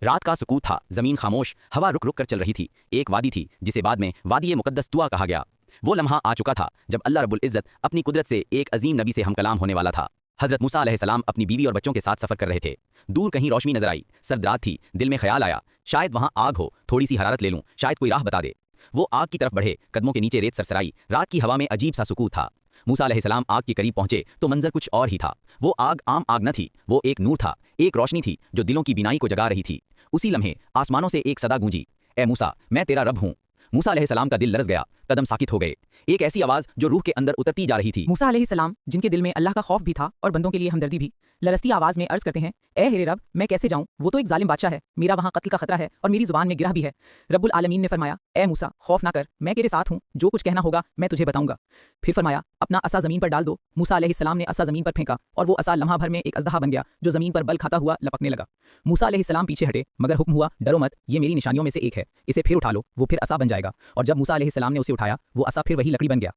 रात का सुकूत था, जमीन खामोश, हवा रुक रुक कर चल रही थी। एक वादी थी जिसे बाद में वादी मुकद्दस तुआ कहा गया। वो लम्हा आ चुका था जब अल्लाह रब्बुल इज़्ज़त अपनी कुदरत से एक अजीम नबी से हम कलाम होने वाला था। हज़रत मूसा अलैहिस्सलाम अपनी बीवी और बच्चों के साथ सफ़र कर रहे थे। दूर कहीं रोशनी नजर आई, सर्द रात थी। दिल में ख्याल आया, शायद वहाँ आग हो, थोड़ी सी हरारत ले लूँ, शायद कोई राह बता दे। वो आग की तरफ बढ़े, कदमों के नीचे रेत सरसराई, रात की हवा में अजीब सा सुकूत था। मूसा अलैहिस्सलाम आग के करीब पहुंचे तो मंजर कुछ और ही था। वो आग आम आग न थी, वो एक नूर था, एक रोशनी थी जो दिलों की बीनाई को जगा रही थी। उसी लम्हे आसमानों से एक सदा गूंजी, ए मूसा, मैं तेरा रब हूँ। मूसा अलैहिस्सलाम का दिल लरज़ गया, कदम साकित हो गए। एक ऐसी आवाज़ जो रूह के अंदर उतरती जा रही थी। मूसा अलैहिस्सलाम, जिनके दिल में अल्लाह का खौफ भी था और बंदों के लिए हमदर्दी भी, लरसती आवाज़ में अर्ज करते हैं, ए हेरे रब, मैं कैसे जाऊँ? वो तो एक जालिम बादशाह है, मेरा वहाँ कत्ल का खतरा है और मेरी जुबान में गिरह भी है। रब्बुल आलमीन ने फरमाया, ए मूसा, खौफ ना कर, मैं तेरे साथ हूँ, जो कुछ कहना होगा मैं तुझे बताऊंगा। फिर फरमाया, अपना असा ज़मीन पर डाल दो। मूसा अलैहिस्सलाम ने असा ज़मीन पर फेंका और वो असा लम्हा भर में एक अज़दहा बन गया जो ज़मीन पर बल खाता हुआ लपकने लगा। मूसा अलैहिस्सलाम पीछे हटे, मगर हुक्म हुआ, डरो मत, ये मेरी निशानियों में से एक है, इसे फिर उठा लो, वो फिर असा बन जाएगा। और जब मूसा अलैहिस्सलाम ने उसे उठाया, वो असा फिर वही लकड़ी बन गया।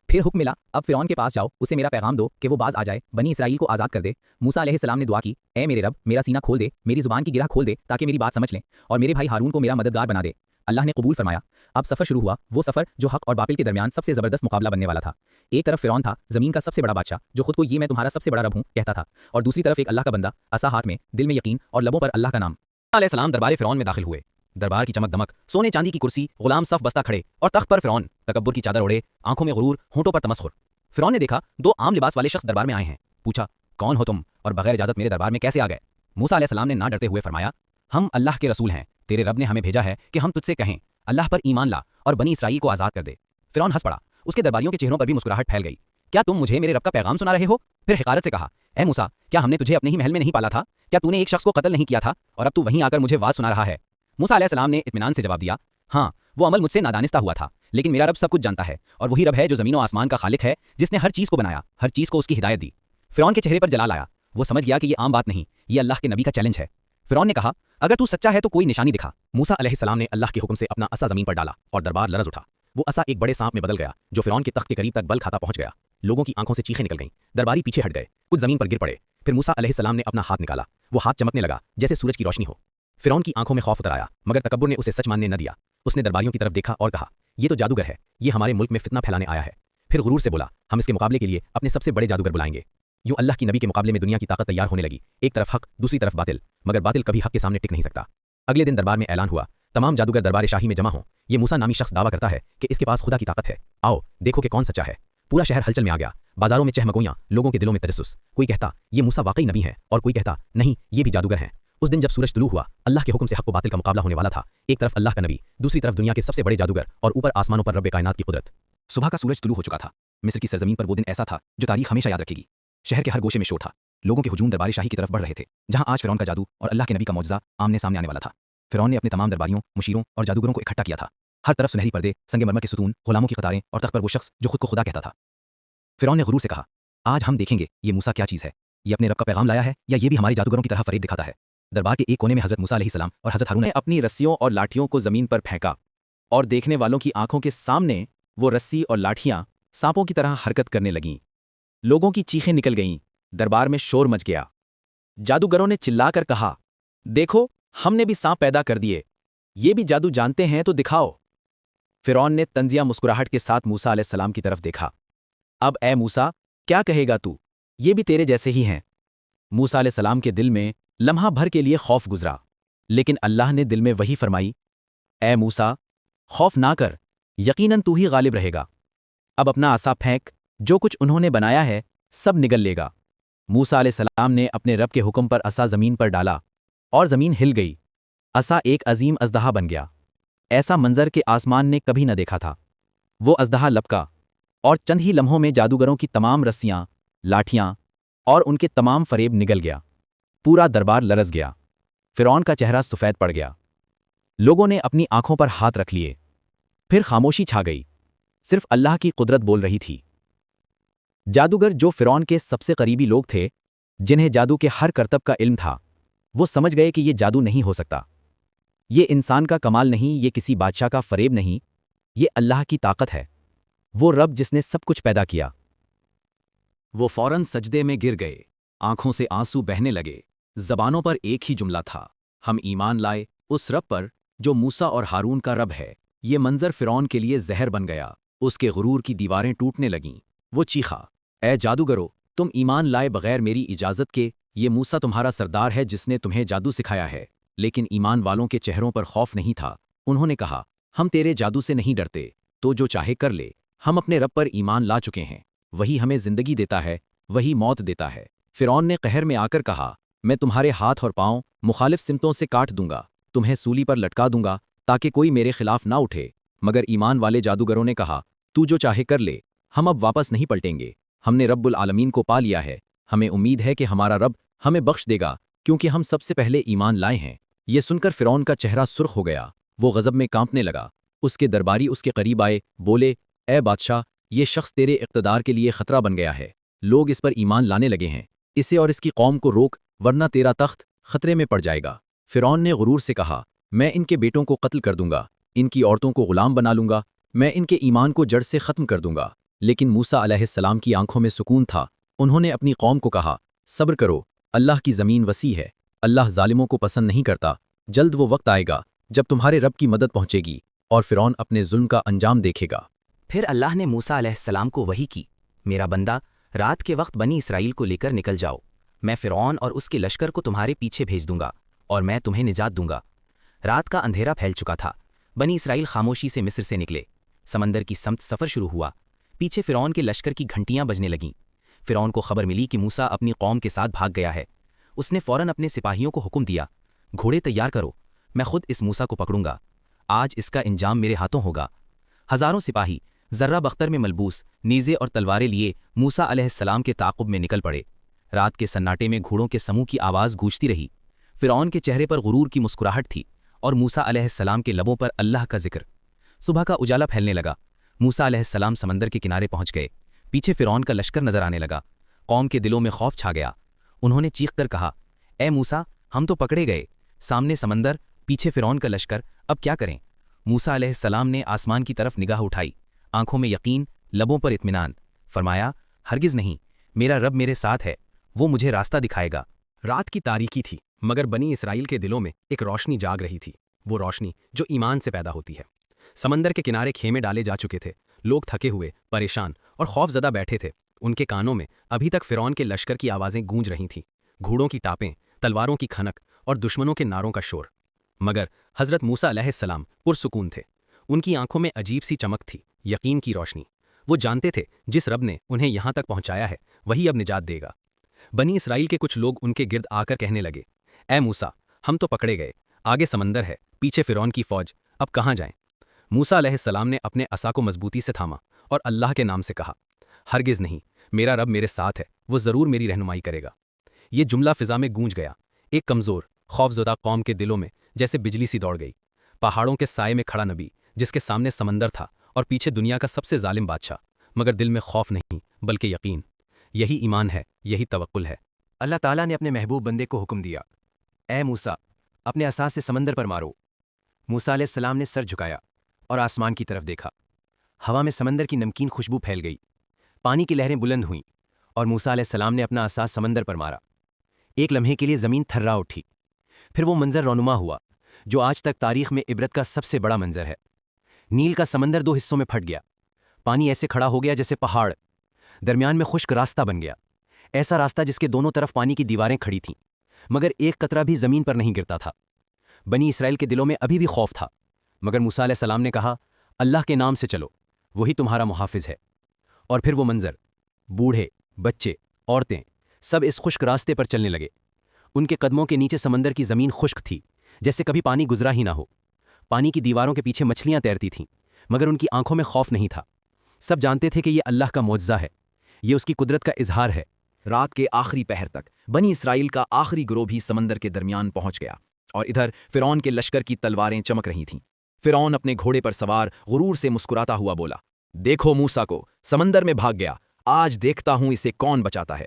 फिर हुक्म मिला, अब फ़िरौन के पास जाओ, उसे मेरा पैगाम दो कि वो बाज आ जाए, बनी इसराइल को आज़ाद कर दे। मूसा अलैहिस्सलाम ने दुआ की, ए मेरे रब, मेरा सीना खोल दे, मेरी ज़ुबान की गिरह खोल दे, ताकि मेरी बात समझ लें, और मेरे भाई हारून को मेरा मददगार बना दे। अल्लाह ने कबूल फरमाया। अब सफ़र शुरू हुआ, वो सफ़र जो हक़ और बातिल के दरमियान सबसे ज़बरदस्त मुकाबला बनने वाला था। एक तरफ फ़िरौन था, ज़मीन का सबसे बड़ा बादशाह, जो खुद को ये मैं तुम्हारा सबसे बड़ा रब हूँ कहता था, और दूसरी तरफ एक अल्लाह का बंदा, असा हाथ में, दिल में यकीन और लबों पर अल्लाह का नाम। मूसा अलैहिस्सलाम दरबार फ़िरौन में दाखिल हुए। दरबार की चमक दमक, सोने चांदी की कुर्सी, गुलाम सफ बस्ता खड़े, और तख्त पर फ़िरौन, तकब्बुर की चादर ओढ़े, आंखों में गुरूर, होंठों पर तमस्खुर। फ़िरौन ने देखा दो आम लिबास वाले शख्स दरबार में आए हैं। पूछा, कौन हो तुम और बगैर इजाज़त मेरे दरबार में कैसे आ गए? मूसा अलैहिस्सलाम ने ना डरते हुए फरमाया, हम अल्लाह के रसूल हैं, तेरे रब ने हमें भेजा है कि हम तुझसे कहें, अल्लाह पर ईमान ला और बनी इसराइल को आज़ाद कर दे। फ़िरौन हंस पड़ा, उसके दरबारियों के चेहरों पर भी मुस्कुराहट फैल गई। क्या तुम मुझे मेरे रब का पैगाम सुना रहे हो? फिर हिकारत से कहा, ए मूसा, क्या हमने तुझे अपने ही महल में नहीं पाला था? क्या तूने एक शख्स को कत्ल नहीं किया था और अब तू वहीं आकर मुझे वाज सुना रहा है? मूसा अलैहिस्सलाम ने इत्मीनान से जवाब दिया, हाँ, वो अमल मुझसे नादानिस्ता हुआ था, लेकिन मेरा रब सब कुछ जानता है, और वही रब है जो ज़मीन और आसमान का खालिक है, जिसने हर चीज़ को बनाया, हर चीज़ को उसकी हिदायत दी। फ़िरौन के चेहरे पर जलाल आया, वो समझ गया कि ये आम बात नहीं, ये अल्लाह के नबी का चैलेंज है। फ़िरौन ने कहा, अगर तू सच्चा है तो कोई निशानी दिखा। मूसा अलैहिस्सलाम ने अल्लाह के हुक्म से अपना असा ज़मीन पर डाला और दरबार लरज़ उठा। वो असा एक बड़े सांप में बदल गया जो फ़िरौन के तख्त के करीब तक बल खाता पहुंच गया। लोगों की आंखों से चीखें निकल गईं, दरबारी पीछे हट गए, कुछ ज़मीन पर गिर पड़े। फिर मूसा अलैहिस्सलाम ने अपना हाथ निकाला, वो हाथ चमकने लगा जैसे सूरज की रोशनी हो। फ़िरौन की आंखों में खौफ उतर आया, मगर तकब्बुर ने उसे सच मानने न दिया। उसने दरबारियों की तरफ देखा और कहा, ये तो जादूगर है, ये हमारे मुल्क में फितना फैलाने आया है। फिर गुरूर से बोला, हम इसके मुकाबले के लिए अपने सबसे बड़े जादूगर बुलाएंगे। यूं अल्लाह की नबी के मुकाबले में दुनिया की ताकत तैयार होने लगी, एक तरफ हक, दूसरी तरफ बातिल, मगर बातिल कभी हक के सामने टिक नहीं सकता। अगले दिन दरबार में ऐलान हुआ, तमाम जादूगर दरबार शाही में जमा हों, ये मूसा नामी शख्स दावा करता है कि इसके पास खुदा की ताकत है, आओ देखो कि कौन सच्चा है। पूरा शहर हलचल में आ गया, बाजारों में चहमगोइयां, लोगों के दिलों में तजस्सुस। कोई कहता, ये मूसा वाकई नबी है, और कोई कहता, नहीं, ये भी जादूगर हैं। उस दिन जब सूरज तुलू हुआ, अल्लाह के हुक्म से हक व बातिल का मुकाबला होने वाला था। एक तरफ अल्लाह का नबी, दूसरी तरफ दुनिया के सबसे बड़े जादूगर, और ऊपर आसमानों पर रब्बे कायनात की कुदरत। सुबह का सूरज तुलू हो चुका था। मिस्र की सरजमीन पर वो दिन ऐसा था जो तारीख हमेशा याद रखेगी। शहर के हर गोशे में शोर था, लोगों के हुजूम दरबार शाही की तरफ बढ़ रहे थे, जहां आज फ़िरौन का जादू और अल्लाह के नबी का मौजज़ा आमने सामने आने वाला था। फ़िरौन ने अपने तमाम दरबारियों, मुशीरों और जादूगरों को इकट्ठा किया था। हर तरफ सुनहरी पर्दे, संगमरमर के सुतून, गुलामों की कतारें, और तख्त पर वो शख्स जो खुद को खुदा कहता था। फ़िरौन ने गुरूर से कहा, आज हम देखेंगे ये मूसा क्या चीज़ है, ये अपने रब का पैगाम लाया है या ये भी हमारे जादूगरों की तरह फरेब दिखाता है। दरबार के एक कोने में हज़रत मूसा अलैहिस्सलाम और हज़रत हारून ने अपनी रस्सियों और लाठियों को ज़मीन पर फेंका, और देखने वालों की आंखों के सामने वो रस्सी और लाठियां सांपों की तरह हरकत करने लगीं। लोगों की चीखें निकल गईं, दरबार में शोर मच गया। जादूगरों ने चिल्लाकर कहा, देखो, हमने भी सांप पैदा कर दिए, ये भी जादू जानते हैं तो दिखाओ। फ़िरौन ने तंजिया मुस्कुराहट के साथ मूसा अलैहिस्सलाम की तरफ देखा। अब ए मूसा, क्या कहेगा तू? ये भी तेरे जैसे ही हैं। मूसा अलैहिस्सलाम के दिल में लम्हा भर के लिए खौफ गुजरा, लेकिन अल्लाह ने दिल में वही फरमाई, ए मूसा, खौफ ना कर, यकीनन तू ही गालिब रहेगा। अब अपना आसा फेंक, जो कुछ उन्होंने बनाया है सब निगल लेगा। मूसा अलैहिस्सलाम ने अपने रब के हुक्म पर असा ज़मीन पर डाला और ज़मीन हिल गई। असा एक अजीम अज़दहा बन गया, ऐसा मंजर के आसमान ने कभी न देखा था। वो अज़दहा लपका और चंद ही लम्हों में जादूगरों की तमाम रस्सियां, लाठियां और उनके तमाम फरेब निगल गया। पूरा दरबार लरज़ गया, फ़िरौन का चेहरा सफ़ेद पड़ गया। लोगों ने अपनी आंखों पर हाथ रख लिए। फिर खामोशी छा गई, सिर्फ अल्लाह की कुदरत बोल रही थी। जादूगर, जो फ़िरौन के सबसे करीबी लोग थे, जिन्हें जादू के हर करतब का इल्म था, वो समझ गए कि ये जादू नहीं हो सकता, ये इंसान का कमाल नहीं, ये किसी बादशाह का फरेब नहीं, ये अल्लाह की ताकत है, वो रब जिसने सब कुछ पैदा किया। वो फौरन सजदे में गिर गए, आंखों से आंसू बहने लगे। ज़बानों पर एक ही जुमला था, ہم ایمان لائے اس رب پر جو موسیٰ اور ہارون کا رب ہے۔ یہ منظر فرعون کے لیے زہر بن گیا، اس کے غرور کی دیواریں ٹوٹنے لگیں۔ وہ چیخا، اے جادوگرو، تم ایمان لائے بغیر میری اجازت کے، یہ موسیٰ تمہارا سردار ہے جس نے تمہیں جادو سکھایا ہے۔ لیکن ایمان والوں کے چہروں پر خوف نہیں تھا۔ انہوں نے کہا، ہم تیرے جادو سے نہیں ڈرتے، تو جو چاہے کر لے، ہم اپنے رب پر ایمان لا چکے ہیں، وہی ہمیں زندگی دیتا ہے، وہی موت دیتا ہے۔ فرعون نے قہر میں آ کر کہا، میں تمہارے ہاتھ اور پاؤں مخالف سمتوں سے کاٹ دوں گا، تمہیں سولی پر لٹکا دوں گا تاکہ کوئی میرے خلاف نہ اٹھے۔ مگر ایمان والے جادوگروں نے کہا، تو جو چاہے کر لے، ہم اب واپس نہیں پلٹیں گے، ہم نے رب العالمین کو پا لیا ہے، ہمیں امید ہے کہ ہمارا رب ہمیں بخش دے گا کیونکہ ہم سب سے پہلے ایمان لائے ہیں۔ یہ سن کر فرعون کا چہرہ سرخ ہو گیا، وہ غضب میں کانپنے لگا۔ اس کے درباری اس کے قریب آئے، بولے، اے بادشاہ، یہ شخص تیرے اقتدار کے لیے خطرہ بن گیا ہے، لوگ اس پر ایمان لانے لگے ہیں، اسے اور اس کی قوم کو روک ورنہ تیرا تخت خطرے میں پڑ جائے گا۔ فرعون نے غرور سے کہا، میں ان کے بیٹوں کو قتل کر دوں گا، ان کی عورتوں کو غلام بنا لوں گا، میں ان کے ایمان کو جڑ سے ختم کر دوں گا۔ لیکن موسیٰ علیہ السلام کی آنکھوں میں سکون تھا، انہوں نے اپنی قوم کو کہا، صبر کرو، اللہ کی زمین وسیع ہے، اللہ ظالموں کو پسند نہیں کرتا، جلد وہ وقت آئے گا جب تمہارے رب کی مدد پہنچے گی اور فرعون اپنے ظلم کا انجام دیکھے گا۔ پھر اللہ نے موسیٰ علیہ السلام کو وحی کی، میرا بندہ، رات کے وقت بنی اسرائیل کو لے کر نکل جاؤ، میں فرعون اور اس کے لشکر کو تمہارے پیچھے بھیج دوں گا اور میں تمہیں نجات دوں گا۔ رات کا اندھیرا پھیل چکا تھا، بنی اسرائیل خاموشی سے مصر سے نکلے، سمندر کی سمت سفر شروع ہوا، پیچھے فرعون کے لشکر کی گھنٹیاں بجنے لگیں۔ فرعون کو خبر ملی کہ موسیٰ اپنی قوم کے ساتھ بھاگ گیا ہے، اس نے فوراً اپنے سپاہیوں کو حکم دیا، گھوڑے تیار کرو، میں خود اس موسیٰ کو پکڑوں گا، آج اس کا انجام میرے ہاتھوں ہوگا۔ ہزاروں سپاہی ذرہ بختر میں ملبوس نیزے اور تلواریں لیے موسیٰ علیہ السلام کے تعاقب میں نکل پڑے۔ رات کے سناٹے میں گھوڑوں کے سموہ کی آواز گونجتی رہی، فرعون کے چہرے پر غرور کی مسکراہٹ تھی اور موسیٰ علیہ السلام کے لبوں پر اللہ کا ذکر۔ صبح کا اجالا پھیلنے لگا، موسیٰ علیہ السلام سمندر کے کنارے پہنچ گئے، پیچھے فرعون کا لشکر نظر آنے لگا، قوم کے دلوں میں خوف چھا گیا۔ انہوں نے چیخ کر کہا، اے موسیٰ، ہم تو پکڑے گئے، سامنے سمندر، پیچھے فرعون کا لشکر، اب کیا کریں؟ موسیٰ علیہ السلام نے آسمان کی طرف نگاہ اٹھائی، آنکھوں میں یقین، لبوں پر اطمینان، فرمایا، ہرگز نہیں، میرا رب میرے ساتھ ہے، وہ مجھے راستہ دکھائے گا۔ رات کی تاریکی تھی، مگر بنی اسرائیل کے دلوں میں ایک روشنی جاگ رہی تھی، وہ روشنی جو ایمان سے پیدا ہوتی ہے۔ سمندر کے کنارے خیمے ڈالے جا چکے تھے، لوگ تھکے ہوئے، پریشان اور خوف زدہ بیٹھے تھے، ان کے کانوں میں ابھی تک فرعون کے لشکر کی آوازیں گونج رہی تھیں، گھوڑوں کی ٹاپیں، تلواروں کی کھنک اور دشمنوں کے نعروں کا شور۔ مگر حضرت موسیٰ علیہ السلام پرسکون تھے، ان کی آنکھوں میں عجیب سی چمک تھی، یقین کی روشنی۔ وہ جانتے تھے جس رب نے انہیں یہاں تک پہنچایا ہے وہی اب نجات دے گا۔ بنی اسرائیل کے کچھ لوگ ان کے گرد آ کر کہنے لگے، اے موسیٰ، ہم تو پکڑے گئے، آگے سمندر ہے، پیچھے فرعون کی فوج، اب کہاں جائیں؟ موسیٰ علیہ السلام نے اپنے عصا کو مضبوطی سے تھاما اور اللہ کے نام سے کہا، ہرگز نہیں، میرا رب میرے ساتھ ہے، وہ ضرور میری رہنمائی کرے گا۔ یہ جملہ فضا میں گونج گیا، ایک کمزور، خوفزدہ قوم کے دلوں میں جیسے بجلی سی دوڑ گئی۔ پہاڑوں کے سائے میں کھڑا نبی، جس کے سامنے سمندر تھا اور پیچھے دنیا کا سب سے ظالم بادشاہ، مگر دل میں خوف نہیں بلکہ یقین۔ یہی ایمان ہے، یہی توکل ہے۔ اللہ تعالیٰ نے اپنے محبوب بندے کو حکم دیا، اے موسیٰ، اپنے عصا سے سمندر پر مارو۔ موسیٰ علیہ السلام نے سر جھکایا اور آسمان کی طرف دیکھا، ہوا میں سمندر کی نمکین خوشبو پھیل گئی، پانی کی لہریں بلند ہوئیں اور موسیٰ علیہ السلام نے اپنا عصا سمندر پر مارا۔ ایک لمحے کے لیے زمین تھرا اٹھی، پھر وہ منظر رونما ہوا جو آج تک تاریخ میں عبرت کا سب سے بڑا منظر ہے۔ نیل کا سمندر دو حصوں میں پھٹ گیا، پانی ایسے کھڑا ہو گیا جیسے پہاڑ، درمیان میں خشک راستہ بن گیا، ایسا راستہ جس کے دونوں طرف پانی کی دیواریں کھڑی تھیں، مگر ایک قطرہ بھی زمین پر نہیں گرتا تھا۔ بنی اسرائیل کے دلوں میں ابھی بھی خوف تھا، مگر موسیٰ علیہ السلام نے کہا، اللہ کے نام سے چلو، وہی تمہارا محافظ ہے۔ اور پھر وہ منظر، بوڑھے، بچے، عورتیں، سب اس خشک راستے پر چلنے لگے۔ ان کے قدموں کے نیچے سمندر کی زمین خشک تھی، جیسے کبھی پانی گزرا ہی نہ ہو۔ پانی کی دیواروں کے پیچھے مچھلیاں تیرتی تھیں، مگر ان کی آنکھوں میں خوف نہیں تھا۔ سب جانتے تھے کہ یہ اللہ کا معجزہ ہے، یہ اس کی قدرت کا اظہار ہے۔ رات کے آخری پہر تک بنی اسرائیل کا آخری گروہ بھی سمندر کے درمیان پہنچ گیا، اور ادھر فرعون کے لشکر کی تلواریں چمک رہی تھیں۔ فرعون اپنے گھوڑے پر سوار غرور سے مسکراتا ہوا بولا، دیکھو موسیٰ کو، سمندر میں بھاگ گیا، آج دیکھتا ہوں اسے کون بچاتا ہے۔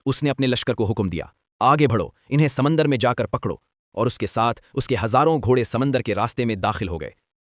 اس نے اپنے لشکر کو حکم دیا، آگے بڑھو، انہیں سمندر میں جا کر پکڑو، اور اس کے ساتھ اس کے ہزاروں گھوڑے سمندر کے راستے میں داخل ہو گئے۔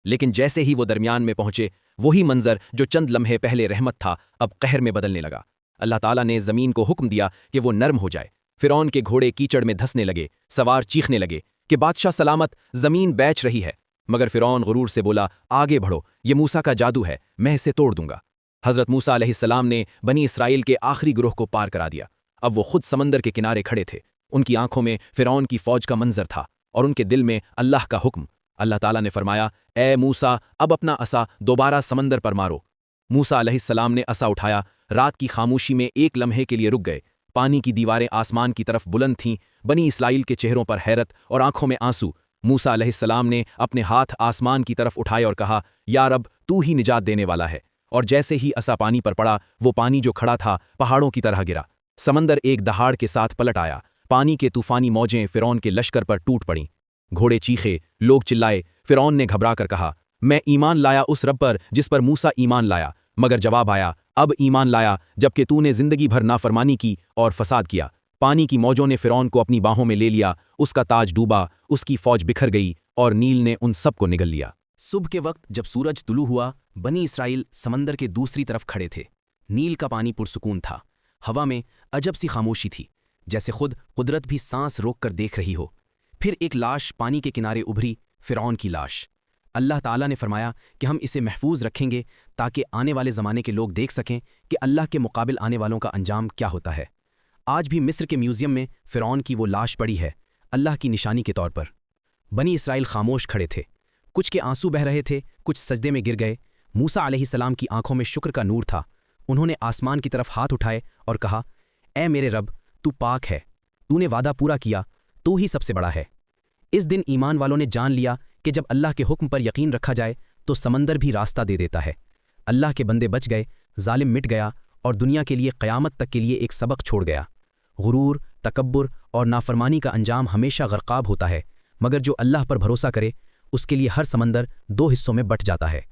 لیکن جیسے ہی وہ درمیان میں پہنچے، وہی منظر جو چند لمحے پہلے رحمت تھا اب قہر میں بدلنے لگا۔ اللہ تعالیٰ نے زمین کو حکم دیا کہ وہ نرم ہو جائے۔ فرعون کے گھوڑے کیچڑ میں دھسنے لگے، سوار چیخنے لگے کہ बादशाह सलामत ज़मीन बेच रही है, मगर फ़िरौन गुरूर से बोला, आगे बढ़ो, ये मूसा का जादू है, मैं इसे तोड़ दूंगा। हज़रत मूसा अलैहिस्सलाम ने बनी इसराइल के आखिरी ग्रोह को पार करा दिया। अब वो खुद समंदर के किनारे खड़े थे। उनकी आंखों में फ़िरौन की फ़ौज का मंजर था और उनके दिल में अल्लाह का हुक्म। अल्लाह ताला ने फरमाया, ए मूसा, अब अपना असा दोबारा समंदर पर मारो। मूसा अलैहिस्सलाम ने असा उठाया। रात की खामोशी में एक लम्हे के लिए रुक गए। पानी की दीवारें आसमान की तरफ बुलंद थीं। बनी इसराइल के चेहरों पर हैरत और आंखों में आंसू। मूसा अलैहिस्सलाम ने अपने हाथ आसमान की तरफ उठाए और कहा, या रब, तू ही निजात देने वाला है। और जैसे ही असा पानी पर पड़ा, वो पानी जो खड़ा था पहाड़ों की तरह गिरा। समंदर एक दहाड़ के साथ पलट आया। पानी के तूफानी मौजें फ़िरौन के लश्कर पर टूट पड़ीं। घोड़े चीखे, लोग चिल्लाए। फ़िरौन ने घबरा कर कहा, मैं ईमान लाया उस रब पर जिस पर मूसा ईमान लाया। मगर जवाब आया, अब ईमान लाया जबकि तूने जिंदगी भर नाफरमानी की और फसाद किया। पानी की मौजों ने फ़िरौन को अपनी बाहों में ले लिया। उसका ताज डूबा, उसकी फ़ौज बिखर गई और नील ने उन सब को निगल लिया। सुबह के वक्त जब सूरज तुलू हुआ, बनी इसराइल समंदर के दूसरी तरफ खड़े थे। नील का पानी पुरसुकून था। हवा में अजब सी खामोशी थी, जैसे खुद कुदरत भी सांस रोक कर देख रही हो। फिर एक लाश पानी के किनारे उभरी, फ़िरौन की लाश। अल्लाह ताला ने फरमाया कि हम इसे महफूज रखेंगे ताकि आने वाले ज़माने के लोग देख सकें कि अल्लाह के मुकाबिल आने वालों का अंजाम क्या होता है। आज भी मिस्र के म्यूज़ियम में फ़िरौन की वो लाश पड़ी है, अल्लाह की निशानी के तौर पर। बनी इसराइल खामोश खड़े थे। कुछ के आंसू बह रहे थे, कुछ सजदे में गिर गए। मूसा अलैहिस्सलाम की आंखों में शुक्र का नूर था। उन्होंने आसमान की तरफ हाथ उठाए और कहा, ए मेरे रब, तू पाक है, तूने वादा पूरा किया, तू ही सबसे बड़ा है। इस दिन ईमान वालों ने जान लिया कि जब अल्लाह के हुक्म पर यकीन रखा जाए तो समंदर भी रास्ता दे देता है। अल्लाह के बंदे बच गए, जालिम मिट गया और दुनिया के लिए क़यामत तक के लिए एक सबक छोड़ गया। गुरूर, तकब्बुर और नाफरमानी का अंजाम हमेशा गर्काब होता है, मगर जो अल्लाह पर भरोसा करे उसके लिए हर समंदर दो हिस्सों में बट जाता है।